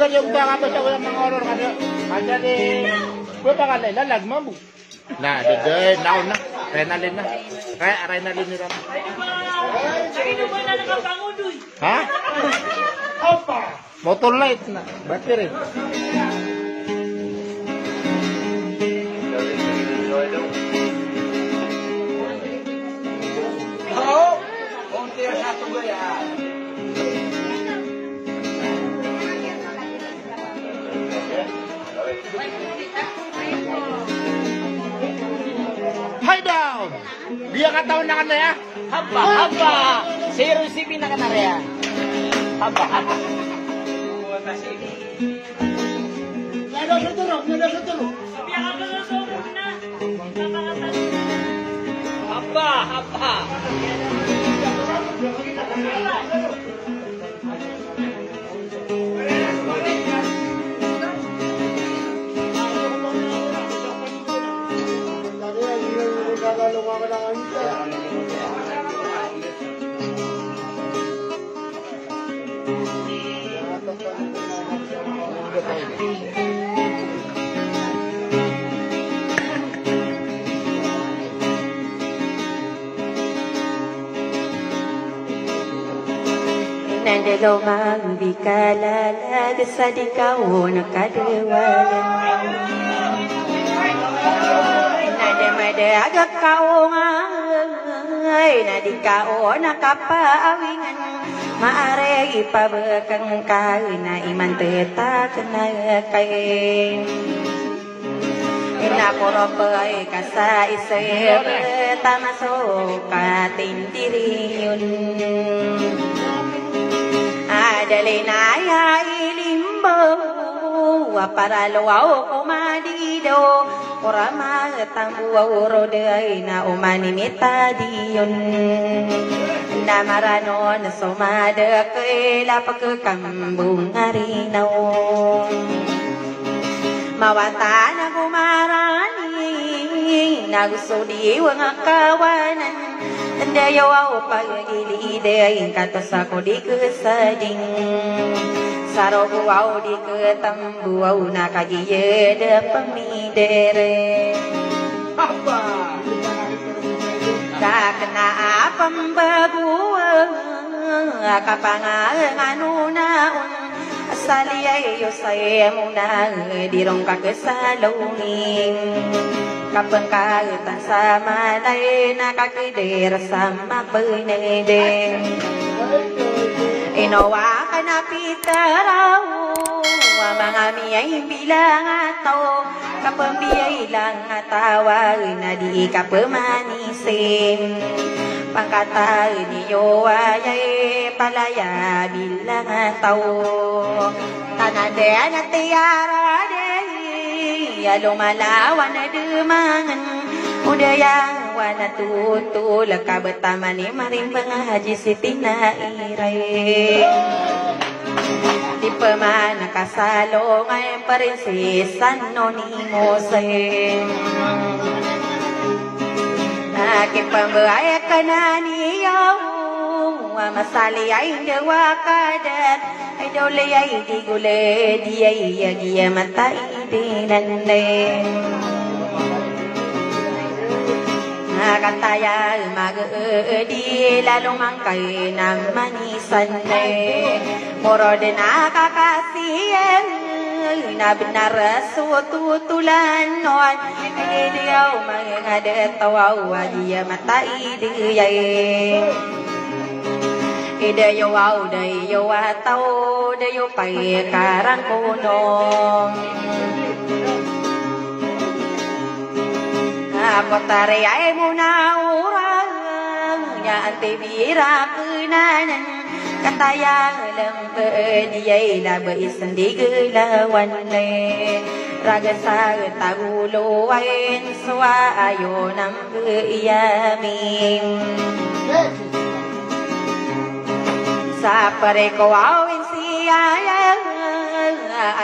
kan yung baka pa sa mga horror kada di beberapa kali lalag mambu. Nah, di naon na, renalin na. Renalin ni Ram. Ha? Apa? Motor light na, battery. Oh, konti satu gaya. High down. Dia kataon na kana ya. Haba. Zero CP na kana rea. Haba. Nada sa tulog. Haba. Nandalo magbikala sa di kau nakadewala Nadamada agak kau ngai nadi kau nakapaawingan maare ipabekang kau na iman teta kena kain Ina poropai kasa isep tamaso katindiriyun Adalinaya ilimbo Aparalo ako madido Orama tangguwa uroday na umaninita diyon Namarano na sumada kaila pagkakambong arinaw Mawata na gumarani Nagsudiwang akawanan Dayaw ako pag-iliday katas ako di kesading Saro buwaw di ketambuwaw nakagiyada pamidere Apa? Kakna apang baguwa Kapangang naon Asaliyay yosay muna dirong kakesalungin Kapangkaitan sa malay nakakider sa mapinede Inawa ka na pitaraw Mga miyay bilang ataw Kapambiyay lang atawa na di ka pemanisin Pangkata niyo ay palaya bilang ataw Tanade na tiara lumalawan na dumangan Udaya wana tutulak kabataman ni marimbang haji siti na iray Di pa man nakasalo ngayon pa rin si San Nonimosay Nakipambaya ka na niyaw Masali ay dawa kadar Ay dole ay di gule di ay yagi matai di nande Nakataya mag-di lalong mangkay na manisan Moro din nakakasiyan na benar sututulan noon Ay diyaw mga detawaw di matai di ay Idayo au dayo atau dayo pai karang kunong Apotare ay muna urang Ya ante bira kenanan Katayang lempe diyay labai sendi gelawan le Raga sa tagulo ay swa ayo nam iyamin Sa pareko awin siya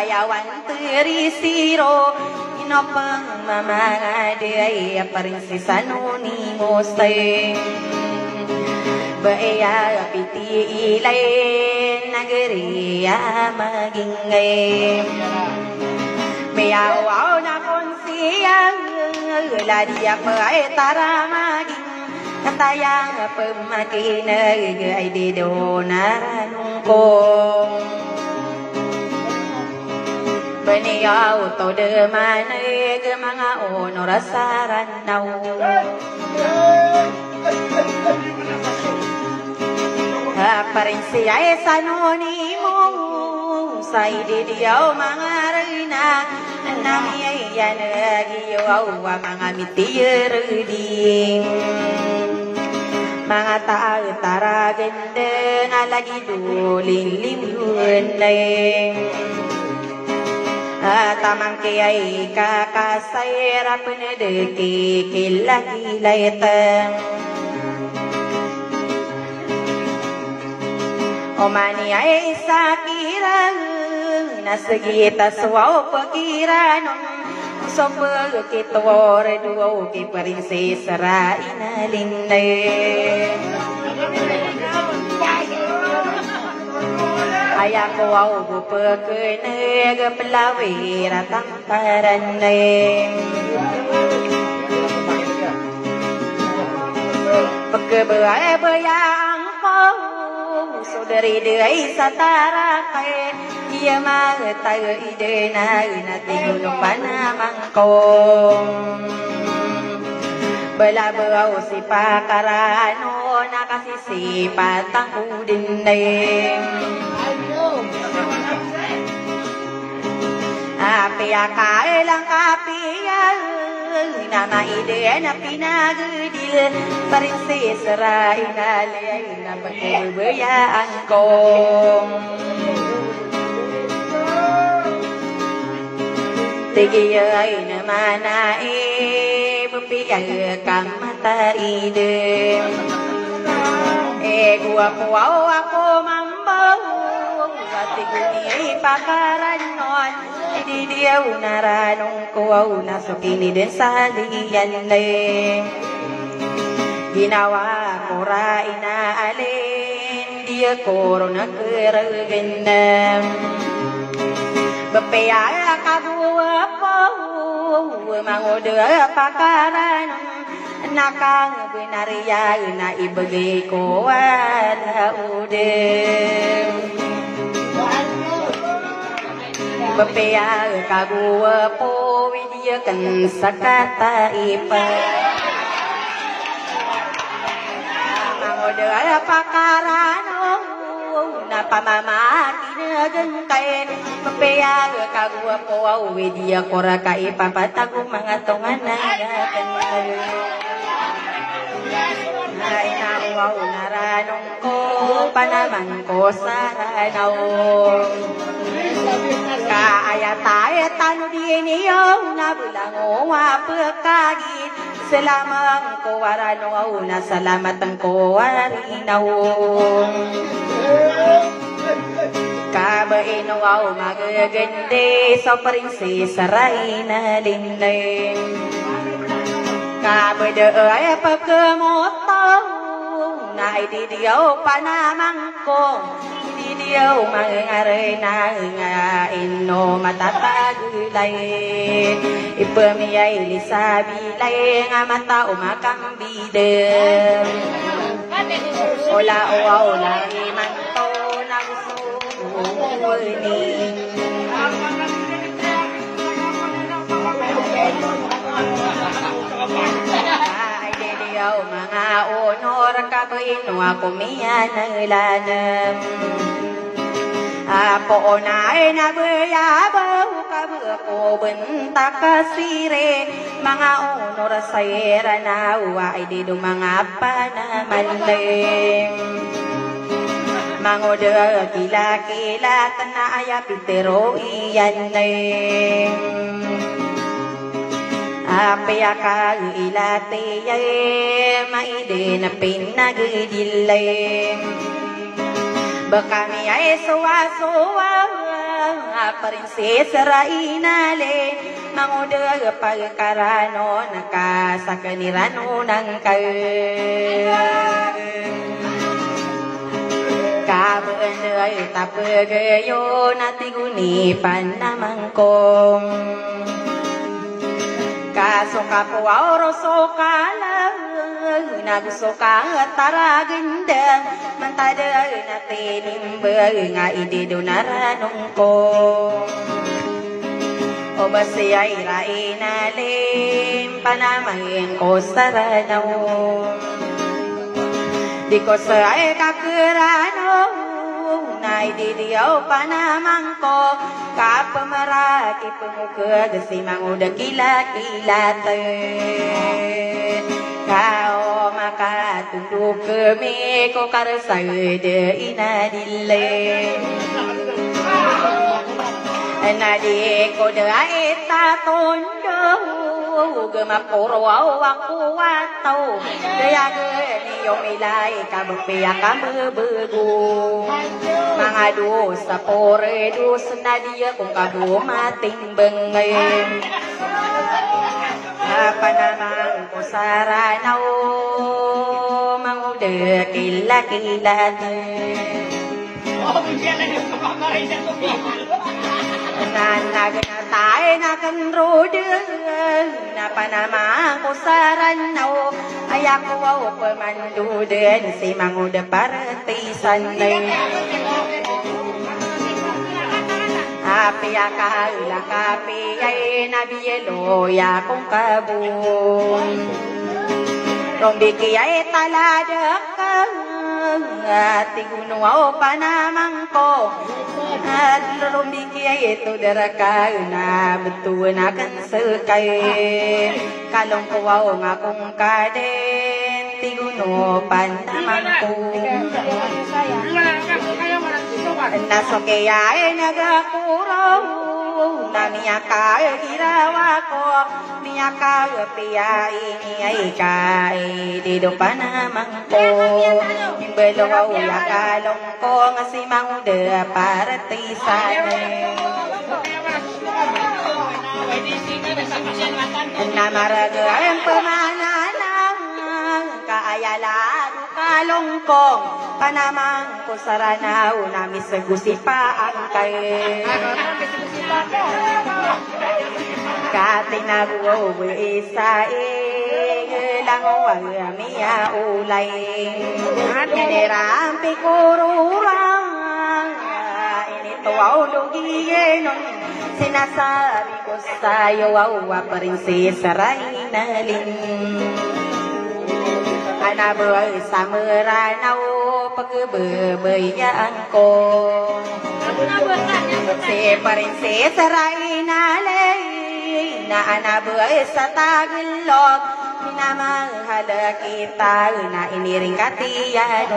ayawan terisiro inopang mamangade ay paring si sanuni mostay Baya piti ilay negeri magingay Miyaw na konsiyang la dia ay tara maging katayang pemakinag ay di do naranong ko Beniyaw to demanay mga onorasaran naw Parin siya sanonimo sa ididiyaw mga rina nang iyan agiyaw mga mitiyar di mga taragan din alagi dulin limun tamang kiyay kakasayra penedeki kilay-kilaytan Omani ay sakirang nasagita suwaw pagiran so pagkitwore duwaw ki prinsesa ra inalinay Ayako aw bupagkeneg pelawira tamparanay Pagkebayang ko Saudari deai satara kay Dia matayo ide na Inatinulong panamang ko Balabaw si pakarano Nakasisipat ang udin na Apiya lang kapiya na maide na pinagdil Prinsesa ra inalay na pagkabayaan ko Tigiyay naman na ibupiyag kang mataide Guwapuaw ako mambaw Patiguni pakaranon Didiyaw na ranong kuwaw na sukini din sa liyan Ginawa ko ra inaalin Diya ko ro nagkaragan Bapaya kaguwa po Manguda pakaran Nakang binariya na ibagay ko wala udem Bapaya kaguwa po Widya kan sakata ipa Manguda pakaran na pamamaki na gantay Papaya kagwa po Widya kora ka ipapatago mga tungan na gantay Ay nauwaw na ranong ko Panaman ko sa ranaw Kaayat-ayatan din iyo Nabulang wapagkagit Salamang ko warano na salamat ang ko warinaw Kabain wow magagande sa prinsesa Raina linay Kabada ay pagkamotaw na ididiyaw panamang ko Ididiyaw mangaray na ino matatagulay Ipamiyay lisabilay nga mata umakambidem Ola ola iman to ng suwani Ay didiyaw mga honor kabaino ako miyan ng ilanam Apo na ay nabayabaw kabako benta kasire Mga honor sa era na ay di dumanga pa naman Mangoda kila-kila tanaya pitero iyan Apaya ka ilate maide na pinagdilay Bakami ay suwa-suwa Prinsesa Rainale Mangudag pagkarano Nakasakanirano ng kag Kabo ende ta pegeyo nati guni panamangkong kasoka puauro sokala nagusoka tara gendang mantada nati nimbe nga ide donaranongkong obasiyay rainalim panamangin ko saranaw di ko say kakerano nay didiyaw panamangko kapamaraki pemuka gesimang udah kilat-kilatan kau maka tunduk kemi ko karsay de inadile nadi ko de aita tondo gemaporo aku watau daya ni yomilai kabepia kabebegu mangadu sapore du senadia kung kabu mating bengen apa namang ko saranau mangude kila-kilat tayo na kan rode na panama ko saranau ayak ko pemanduden si manguda partisan api akala kapi ay nabiyelo ya kong kabun rombiki ay taladakang at tigunuaw panamang ko at rombiki ay ito daraka na betuan akan sekay kalong kuwaw nga kong kaden tiguno panamang ko nasokaya ay nagakuraw namiyaka girawa ko miyaka piya ini ay kay dido panamang ko imbelo ya kalong ko nga si mangda partisan namaraga ang pamananang kaayala kalong ko panamang ko saranaw nami segusi pa ang kay katinaguo isa langawag miya ulay nirampi kururang inituaw lugiyenon sinasabi ko sa'yo awa pa rin si Sarainalin anaboy sa meranaw pagbebayaan ko si parin si Sarainalin na anaboy sa tagilog minamanghala kita na iniring katiyan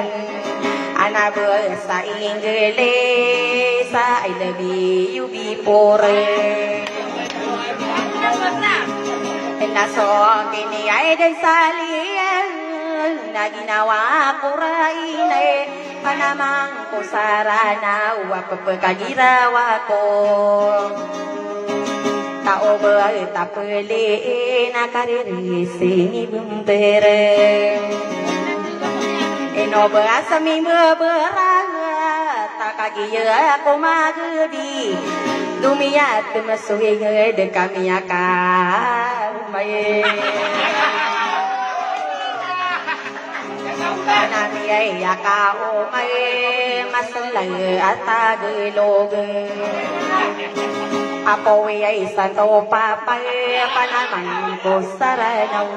anaboy sa Ingles sa I love you before nasong kini ay day saliyan na ginawa ko rain ay panamang ko sarana wapapagagirawa ko tao ba tapuli na karirisi ni bumbere ino ba sa mi berang takagiya ko magdi dumiyat masuhi de kami akan may nami ay akao may masalay at agilog apo ay santo papay panaman ko saranaw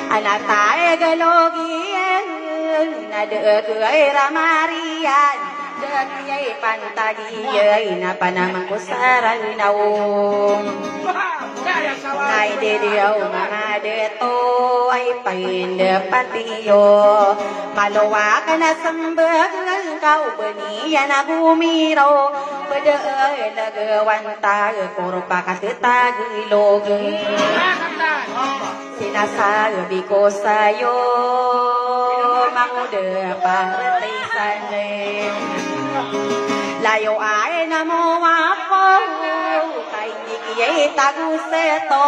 anatay galogian nadagay ramarian dagay pantagiyay na panamang ko saranaw ay didiyaw mga deto ay paindapatiyo maluwa ka na sambag kau beniya na bumiraw padaay nagawanta kuro pa katitagilog sinasabi ko sa'yo manguda partisan layo ay namuwapo kay ikiyay taguseto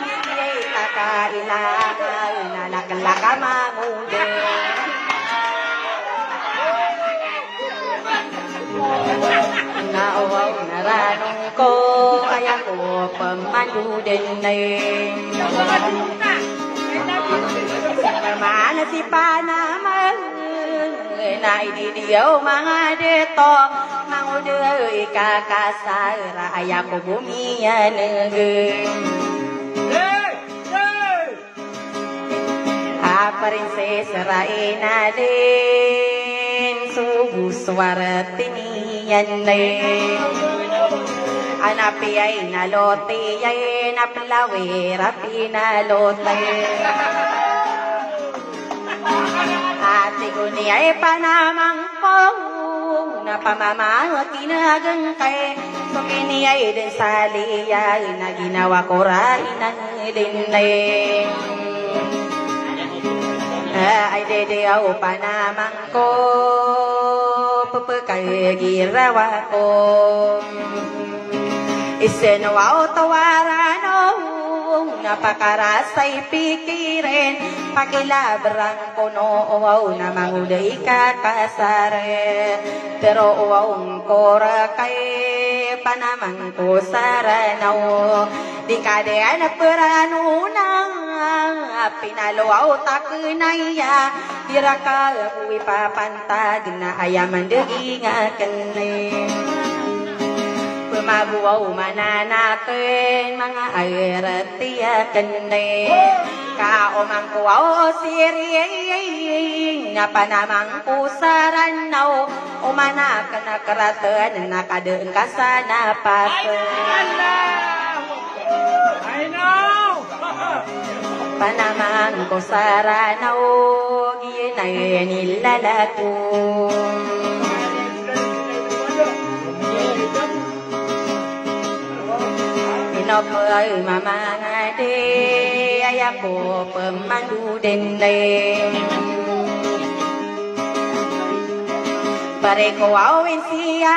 ikiyay takailangan nalakalaka manguda Nawaw naranong ko ay ako pemandu dendeng. Mana si Panama na ididiyaw mga deto mangudoy kakasara ay ako bumiyan. Prinsesa Raina din subuswara tiniyan anapi ay nalote ay naplawera pinalote ate ko niya ay panamang ko napamamang kinagang kay so kiniyay din sa liya na ginawa ko rainang din ay dedeaw panamang ko papakay girawa ko isenawaw tawarano napakarasay pikirin pakilabrang ko noowaw na manguday kakasare pero uwaw kora kay panamang ko saranaw di kadean perano nang pinaluaw takunaya diraka uwi papantag na ayaman dagingakan pemabuaw mananakin mga airatiyakan kaomang kuwaw siriyay nga panamang kusaranaw umanakan na karatan nakadeng kasanapas I know panamang kusaranaw ginay nilalako Pinopoy mamangade ay ako pemandu dendeng pare ko awin siya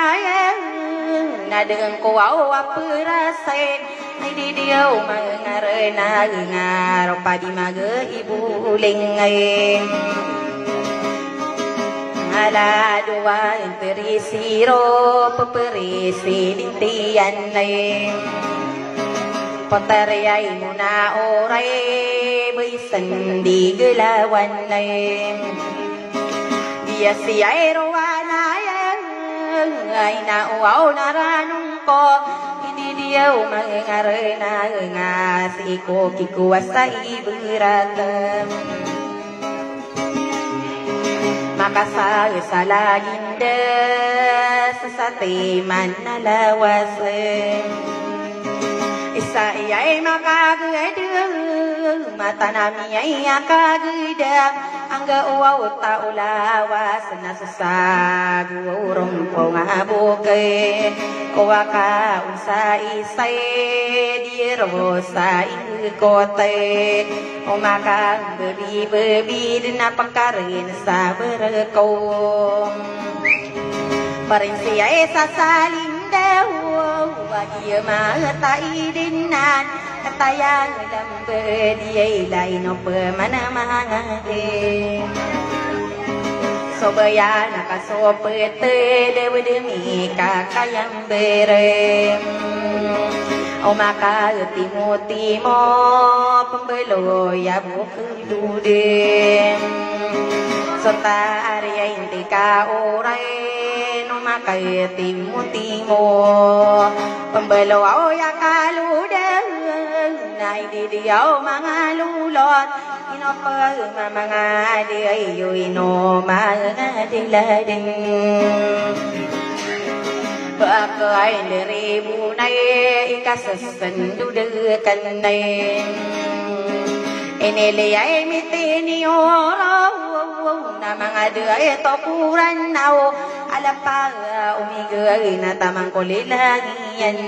nadeng ko awa perasay ay di diyaw mangarena ngaro padi maga ibu lengay ala dua perisiro peperisi lintian lay Potarayay muna oray Bisan di gelawan Dia siya'y rawanayang Ay nauaw na ranong ko Hindi diyaw mangarana Nga si ko kikuwas sa iberatan Makasal sa laginda Sa satiman na lawas Isa iya'y makagada Mata namin ay akagada Ang gauwaw taulawas Na susagurong po nga bukay Kuwa ka unsa isay Diro sa ikote Umakang bebi-bebi Na pagkarin sa berkong Parin siya'y sasalin daw Wagi matai dinan Katayang lambe Diya'y laino pemanamangage Sobaya nakasopete Dewa demi kakayang berem O maka timo-timo Pembeloy abu kedudem Sota arya inti ka oray Makay timo-timo Pembelaw ya kaludang Na ididiyaw mga lulot Inopag mga diayo ino mga dilading Bakay deribu na ikasasandudakan na Iniliyay mitinioro Na mga diay topuran na Alapag umigay na tamang kulilangian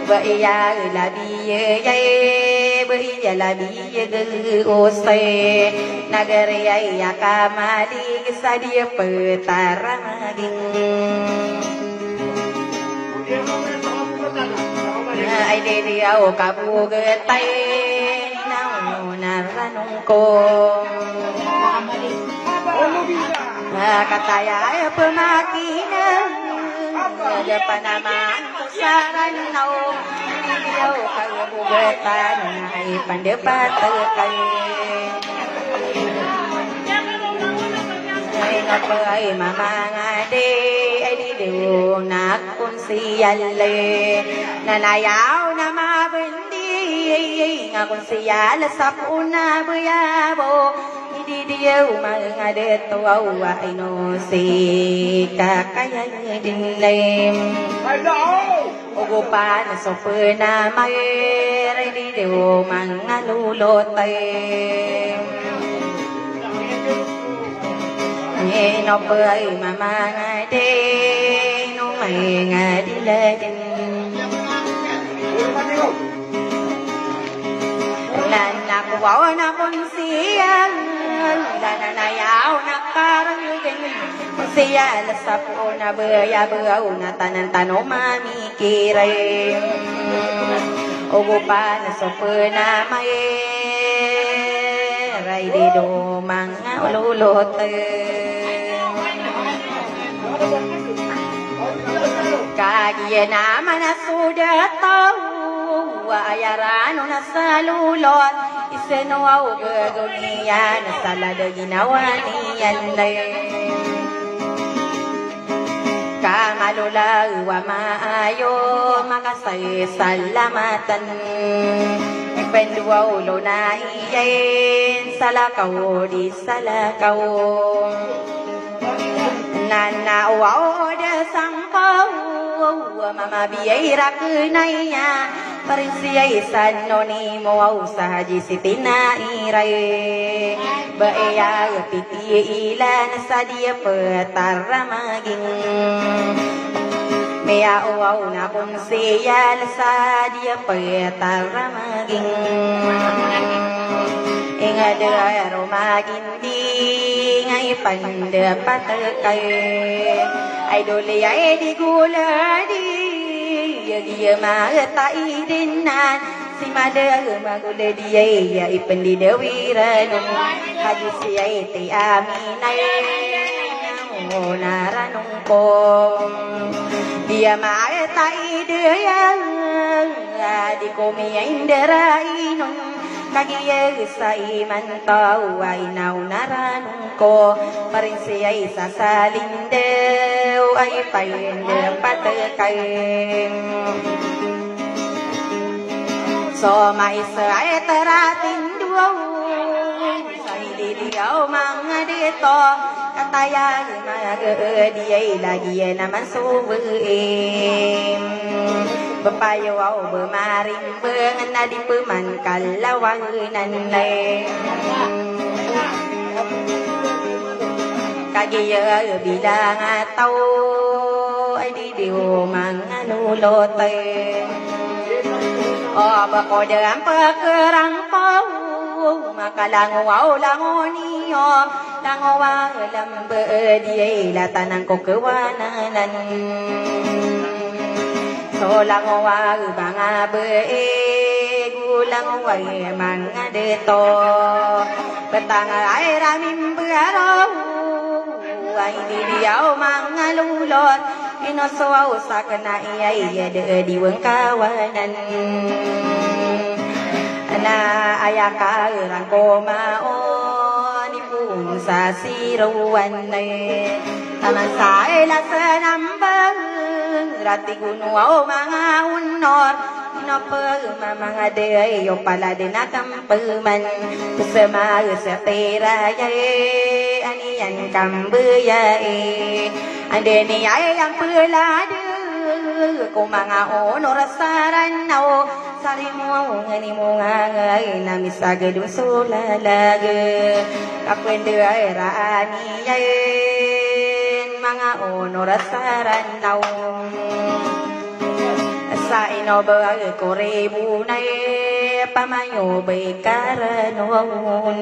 Baiya labiyay Baiya labiyay usay Nagariyay akamalig sa diya petaramaging Ay didiyaw kabugatay Naranong ko Kataya ay pemakinan Ada panaman Saran nau Dia kau bubatan Hai pandepat terkai Ay mama ngade ay di du nak kun siyalle nanayaw na mabendi ngakun siyal sapuna buyabo di dia mangade to ay no si kakaya dinlem ugupan so puna may di du mangalulote nó bơi mà ngày đêm nó ngày đi lên là cô bảo nó con xí là này áo nó cá con xí là sắp nó bơi nó tan nó mà mi kia ô cô ba nó sắp bơi na mai rai đi đồ mang áo lô lô tê Kaya naman na sudah tahu Ayaran na sa lulot Isinuaw gagunian Salada ginawa niyan Kamalula wa maayo Makasay salamatan Nagpenduaw lo na iyayin Salakaw di salakaw Nana wow de sangkau mama biaya kenainya persiai sanoni mau sahaji sitina irai beya piti ilan sadia petara maging mea wow na pun sial sadia petara maging ingat rumah gindi ngai pandapat kai idol ai di gula di dia mata idinan si mada magule dia ya ipendi dewi ranu haji si ai ti aminai naranung ko dia mata idea di komi inderainun Kagiya say mantaw ay naunaran ko Parin siya'y sasalin daw ay papatakay So maisa ay tarating duwaw Sa ililigaw mga dito Katayang magadi ay lagi naman subuin Bapayaw bemaring bengan di peman kalawang nanlay Kagiya bilang ataw ay di diyo manganulote O bako daang pakerang pau Makalangaw lango niyo Langaw lambe di latanang ko kewananan So lang wag mga gulang way mga dito Betang ay raming biyaro Ay didiyaw mga lulot Inosuaw sa kana iyay diwang kawanan Na ayaka rang kumaon Ipun sa siruan Taman sa ilasa nambang Rati gunuaw mga unor mga deyo pala din akampuman Kusama sa pera yay Aniyan kambuyay Ande niyay ang pulado Kung mga honor saran na Sari mo ngani mo nga ngay Namisagad yung sulalag Kakwende ay raaniyay Mga honor saran na Sa inobag ko rebunay Pamayo ba'y karanoon